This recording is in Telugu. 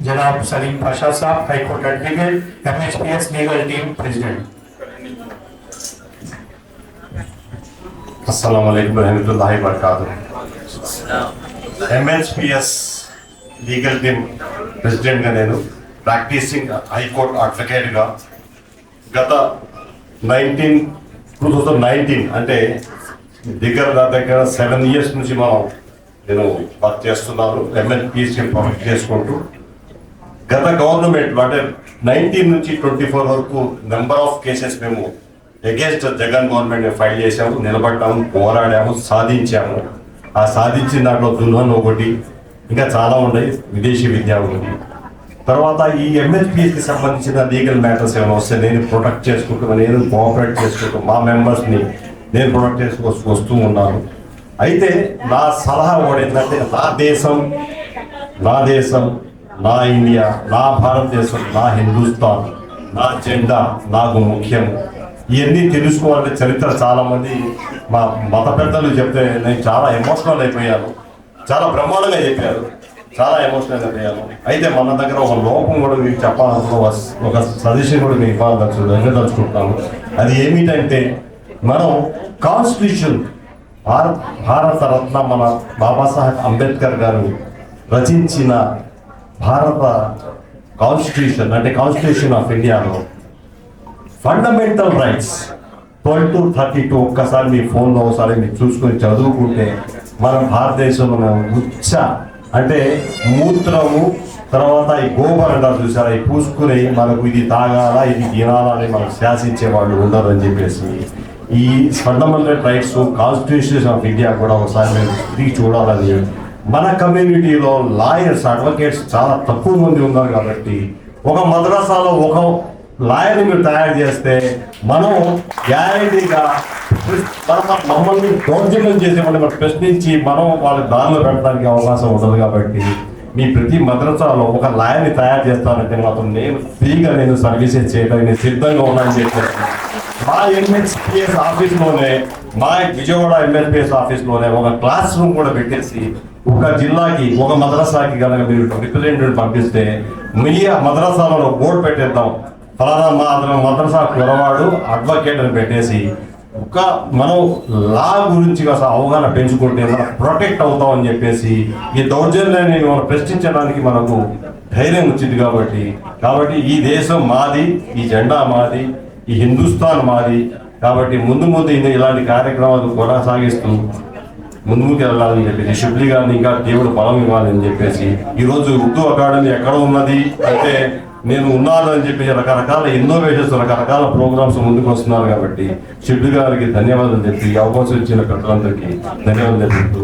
जनाब सलीम पाशा साहब, high court advocate, MHPS legal team president. अस्सलाम वालेकुम रहमतुल्लाहि व बरकातुहू। MHPS లీగల్ టీమ్ ప్రెసిడెంట్గా నేను ప్రాక్టీసింగ్ హైకోర్టు అడ్వకేట్గా గత 2019 అంటే దగ్గర 7 years నుంచి నేను వర్క్ చేస్తున్నాను. MHPS ప్రొవైడ్ చేసుకుంటూ గత గవర్నమెంట్ అంటే 19 నుంచి 24 వరకు నెంబర్ ఆఫ్ కేసెస్ మేము అగేన్స్ట్ జగన్ గవర్నమెంట్ ఫైల్ చేసాము, నిలబడ్డాము, పోరాడాము, సాధించాము. ఆ సాధించిన దాంట్లో దుల్హన్ ఒకటి, ఇంకా చాలా ఉన్నాయి, విదేశీ విద్య ఒకటి. తర్వాత ఈ MHPSకి సంబంధించిన లీగల్ మ్యాటర్స్ ఏమైనా వస్తే నేను ప్రొటెక్ట్ చేసుకుంటూ, నేను కోఆపరేట్ చేసుకుంటూ, మా మెంబర్స్ని నేను ప్రొటెక్ట్ చేసుకు వస్తూ ఉన్నాను. అయితే నా సలహా కూడా ఏంటంటే నా దేశం, నా ఇండియా, నా భారతదేశం, నా హిందుస్థాన్, నా జెండా నాకు ముఖ్యం. ఇవన్నీ తెలుసుకోవాలంటే చరిత్ర చాలామంది మా మత పెద్దలు చెప్తే నేను చాలా ఎమోషనల్ అయిపోయాను. చాలా బ్రహ్మాండంగా చెప్పారు, చాలా ఎమోషనల్ అయిపోయాను. అయితే మన దగ్గర ఒక లోపం కూడా మీకు చెప్పాలనుకో, ఒక సజెషన్ కూడా మీకు ఇవ్వాలనుకుంటున్నాను. అది ఏమిటంటే మనం కాన్స్టిట్యూషన్ భారత రత్న మన బాబాసాహెబ్ అంబేద్కర్ గారు రచించిన భారత కాన్స్టిట్యూషన్ అంటే కాన్స్టిట్యూషన్ ఆఫ్ ఇండియాలో ఫండమెంటల్ రైట్స్ 12 to 32 ఒక్కసారి మీ ఫోన్లో ఒకసారి మీరు చూసుకొని చదువుకుంటే మనం భారతదేశంలో అంటే మూత్రము తర్వాత ఈ గోబర్ అంటారు చూసారా, ఈ పూసుకుని మనకు ఇది తాగాలా ఇది తినాలా అని మనకు శాసించే వాళ్ళు ఉండరు అని చెప్పేసి ఈ fundamental rights constitution of India కూడా ఒకసారి మేము తిరిగి చూడాలని. మన కమ్యూనిటీలో లాయర్స్, అడ్వకేట్స్ చాలా తక్కువ మంది ఉన్నారు కాబట్టి ఒక మద్రసాలో ఒక లాయర్ని మీరు తయారు చేస్తే మనం గ్యారంటీగా మమ్మల్ని దౌర్జన్యం చేసేవాళ్ళు మనం ప్రశ్నించి మనం వాళ్ళ దారిలో పెట్టడానికి అవకాశం ఉండదు. కాబట్టి మీ ప్రతి మద్రసాలో ఒక లాయర్ని తయారు చేస్తానంటే మాత్రం నేను సర్వీసెస్ చేయడానికి సిద్ధంగా ఉన్నానని చెప్పేసి మా MHPS ఆఫీస్లోనే, మా విజయవాడ MHPS ఆఫీస్లోనే ఒక క్లాస్ రూమ్ కూడా పెట్టేసి ఒక జిల్లాకి ఒక మద్రసాకి కనుక మీరు రిప్రజెంటేటివ్ పంపిస్తే మీ మద్రసాలలో బోర్డు పెట్టేద్దాం, ఫలానా మద్రసా కురవాడు అడ్వకేట్ అని పెట్టేసి మనం లా గురించి అవగాహన పెంచుకుంటే మనం ప్రొటెక్ట్ అవుతామని చెప్పేసి ఈ దౌర్జన్యాన్ని మనం ప్రశ్నించడానికి మనకు ధైర్యం వచ్చింది. కాబట్టి ఈ దేశం మాది, ఈ జెండా మాది, ఈ హిందుస్థాన్ మాది. కాబట్టి ముందు ఇలాంటి కార్యక్రమాలు కొనసాగిస్తూ ముందుకు వెళ్ళాలని చెప్పేసి షిబ్లీ గారిని ఇంకా దేవుడు బలం ఇవ్వాలని చెప్పేసి ఈరోజు ఉర్దూ అకాడమీ ఎక్కడ ఉన్నది అంటే నేను ఉన్నాను అని చెప్పి రకరకాల ఇన్నోవేషన్స్, రకరకాల ప్రోగ్రామ్స్ ముందుకు వస్తున్నారు. కాబట్టి షిబ్లీ గారికి ధన్యవాదాలు చెప్పి అవకాశం ఇచ్చిన పెద్దలందరికీ ధన్యవాదాలు చెప్తూ